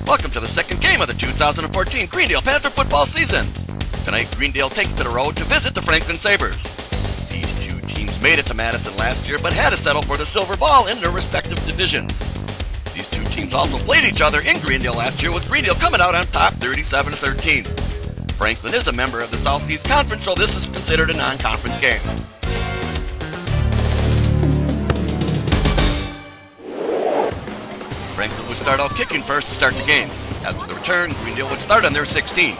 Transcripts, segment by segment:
Welcome to the second game of the 2014 Greendale Panther football season. Tonight, Greendale takes to the road to visit the Franklin Sabres. These two teams made it to Madison last year, but had to settle for the silver ball in their respective divisions. These two teams also played each other in Greendale last year, with Greendale coming out on top 37-13. Franklin is a member of the Southeast Conference, so this is considered a non-conference game. Franklin would start out kicking first to start the game. After the return, Greendale would start on their 16.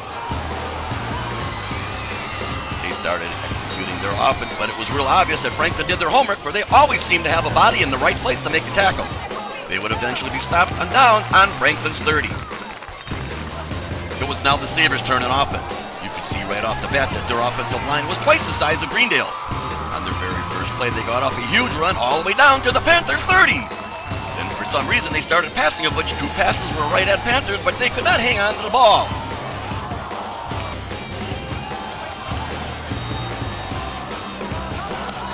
They started executing their offense, but it was real obvious that Franklin did their homework, for they always seemed to have a body in the right place to make a tackle. They would eventually be stopped on downs on Franklin's 30. It was now the Sabres' turn on offense. You could see right off the bat that their offensive line was twice the size of Greendale's. On their very first play, they got off a huge run all the way down to the Panthers' 30. Then for some reason they started passing, of which two passes were right at Panthers, but they could not hang on to the ball.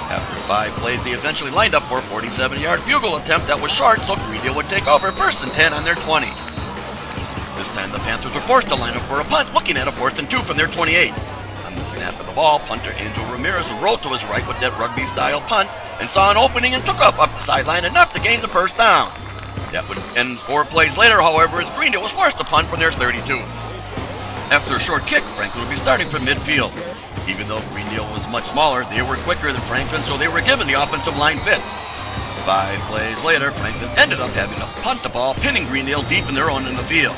After 5 plays, they eventually lined up for a 47-yard field goal attempt that was short, so Greendale would take over 1st and 10 on their 20. This time the Panthers were forced to line up for a punt, looking at a 4th and 2 from their 28. On the snap of the ball, punter Angel Ramirez rolled to his right with that rugby-style punt and saw an opening and took up the sideline enough to gain the first down. That would end 4 plays later, however, as Greendale was forced to punt from their 32. After a short kick, Franklin would be starting from midfield. Even though Greendale was much smaller, they were quicker than Franklin, so they were given the offensive line fits. 5 plays later, Franklin ended up having to punt the ball, pinning Greendale deep in their own in the field.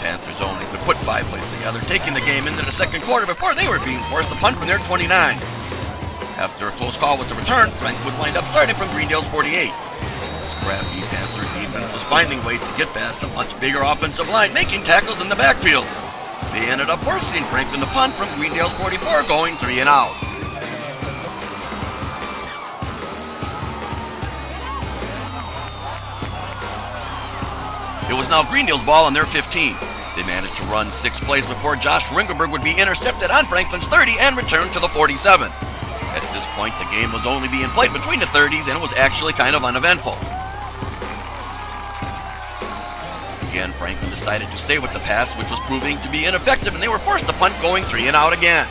Panthers only could put 5 plays together, taking the game into the second quarter before they were being forced to punt from their 29. After a close call with the return, Frank would wind up starting from Greendale's 48. Scrappy Panther defense was finding ways to get past a much bigger offensive line, making tackles in the backfield. They ended up forcing Franklin to punt from Greendale's 44, going 3 and out. It was now Greendale's ball on their 15. They managed to run 6 plays before Josh Ringelberg would be intercepted on Franklin's 30 and returned to the 47. At this point, the game was only being played between the 30s, and it was actually kind of uneventful. Again, Franklin decided to stay with the pass, which was proving to be ineffective, and they were forced to punt, going 3 and out again.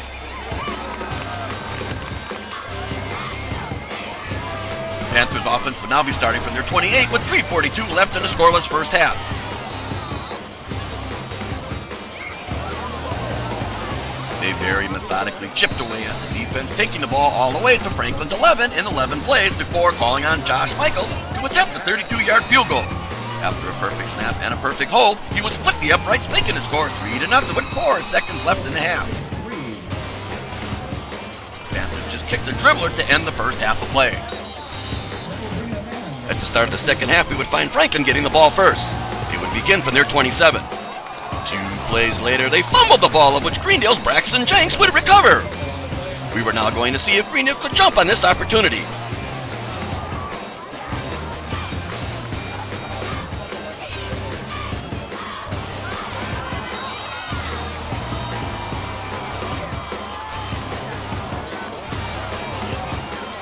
The Panthers' offense would now be starting from their 28 with 3:42 left in the scoreless first half. They very methodically chipped away at the defense, taking the ball all the way to Franklin's 11 in 11 plays before calling on Josh Michaels to attempt a 32-yard field goal. After a perfect snap and a perfect hold, he would split the uprights, making the score 3-0 with 4 seconds left in the half. The Panthers just kicked a dribbler to end the first half of play. At the start of the second half, we would find Franklin getting the ball first. They would begin from their 27. 2 plays later, they fumbled the ball, of which Greendale's Braxton Jenks would recover. We were now going to see if Greendale could jump on this opportunity.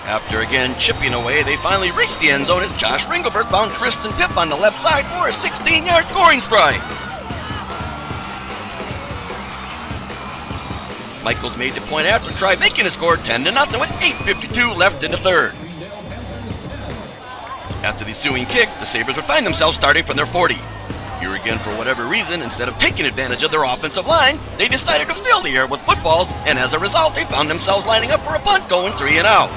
After again chipping away, they finally reached the end zone as Josh Ringelberg found Tristan Pipp on the left side for a 16-yard scoring strike. Michaels made the point after try, making the score 10-0 with 8:52 left in the third. After the ensuing kick, the Sabres would find themselves starting from their 40. Here again, for whatever reason, instead of taking advantage of their offensive line, they decided to fill the air with footballs, and as a result, they found themselves lining up for a punt, going 3 and out.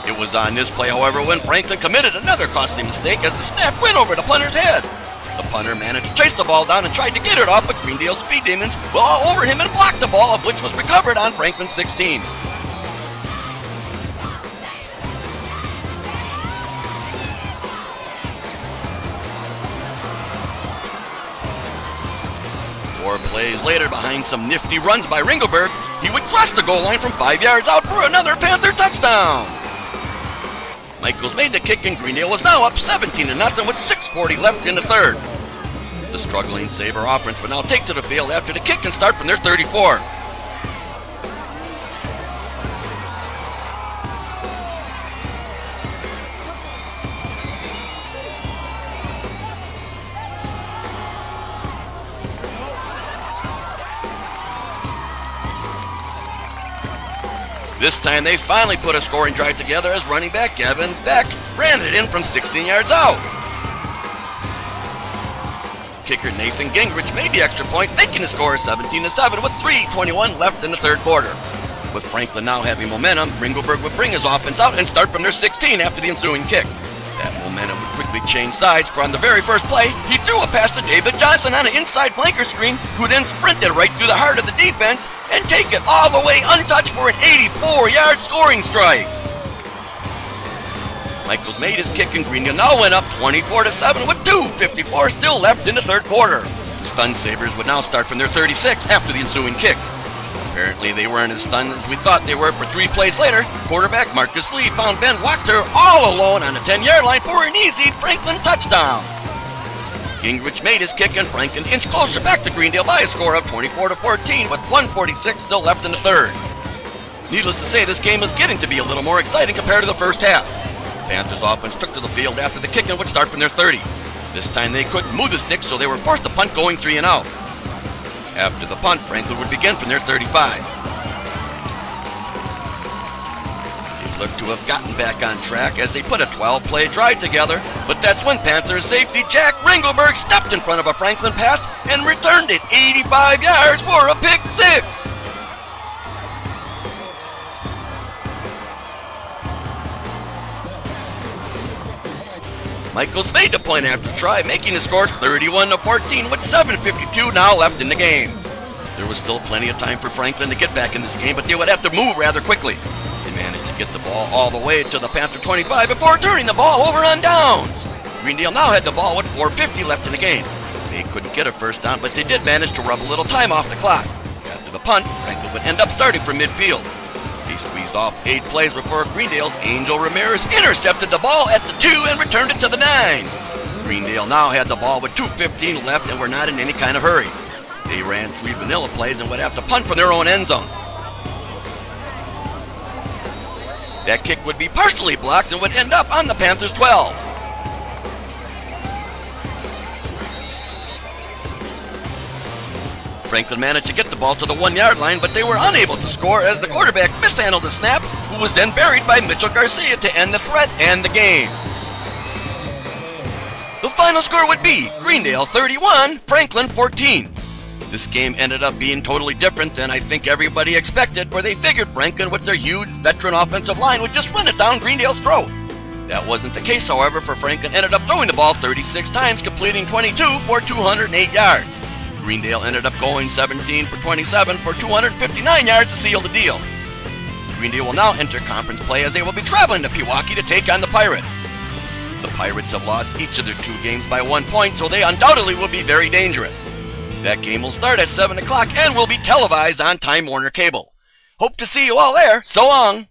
It was on this play, however, when Franklin committed another costly mistake as the snap went over the punter's head. The punter managed to chase the ball down and tried to get it off, but Greendale's speed demons were all over him and blocked the ball, of which was recovered on Franklin's 16. Four plays later, behind some nifty runs by Ringelberg, he would cross the goal line from 5 yards out for another Panther touchdown. Michaels made the kick, and Greendale was now up 17-0 with 6:40 left in the third. The struggling Sabre offense would now take to the field after the kick and start from their 34. This time they finally put a scoring drive together as running back Gavin Beck ran it in from 16 yards out. Kicker Nathan Gingrich made the extra point, making the score 17-7 with 3:21 left in the third quarter. With Franklin now having momentum, Ringelberg would bring his offense out and start from their 16 after the ensuing kick. That momentum would quickly change sides, for on the very first play, he threw a pass to David Johnson on an inside flanker screen, who then sprinted right through the heart of the defense and take it all the way untouched for an 84-yard scoring strike. Michaels made his kick and Greendale now went up 24-7 with 2:54 still left in the third quarter. The stunned Sabres would now start from their 36 after the ensuing kick. Apparently they weren't as stunned as we thought they were, for 3 plays later, quarterback Marcus Lee found Ben Wachter all alone on the 10-yard line for an easy Franklin touchdown. Gingrich made his kick and Franklin inched closer back to Greendale by a score of 24-14 with 1:46 still left in the third. Needless to say, this game was getting to be a little more exciting compared to the first half. Panthers offense took to the field after the kick and would start from their 30. This time they couldn't move the sticks, so they were forced to punt going 3 and out. After the punt, Franklin would begin from their 35. They looked to have gotten back on track as they put a 12-play drive together, but that's when Panthers safety Jack Ringelberg stepped in front of a Franklin pass and returned it 85 yards for a pick 6. Michaels made the point after try, making the score 31-14 with 7:52 now left in the game. There was still plenty of time for Franklin to get back in this game, but they would have to move rather quickly. They managed to get the ball all the way to the Panther 25 before turning the ball over on downs. Greendale now had the ball with 4:50 left in the game. They couldn't get a first down, but they did manage to rub a little time off the clock. After the punt, Franklin would end up starting from midfield. He squeezed off 8 plays before Greendale's Angel Ramirez intercepted the ball at the 2 and returned it to the 9. Greendale now had the ball with 2:15 left and were not in any kind of hurry. They ran 3 vanilla plays and would have to punt from their own end zone. That kick would be partially blocked and would end up on the Panthers' 12. Franklin managed to get the ball to the 1-yard line, but they were unable to score as the quarterback mishandled the snap, who was then buried by Mitchell Garcia to end the threat and the game. The final score would be Greendale 31, Franklin 14. This game ended up being totally different than I think everybody expected, for they figured Franklin with their huge veteran offensive line would just run it down Greendale's throat. That wasn't the case, however, for Franklin ended up throwing the ball 36 times, completing 22 for 208 yards. Greendale ended up going 17 for 27 for 259 yards to seal the deal. Greendale will now enter conference play as they will be traveling to Pewaukee to take on the Pirates. The Pirates have lost each of their 2 games by 1 point, so they undoubtedly will be very dangerous. That game will start at 7 o'clock and will be televised on Time Warner Cable. Hope to see you all there. So long!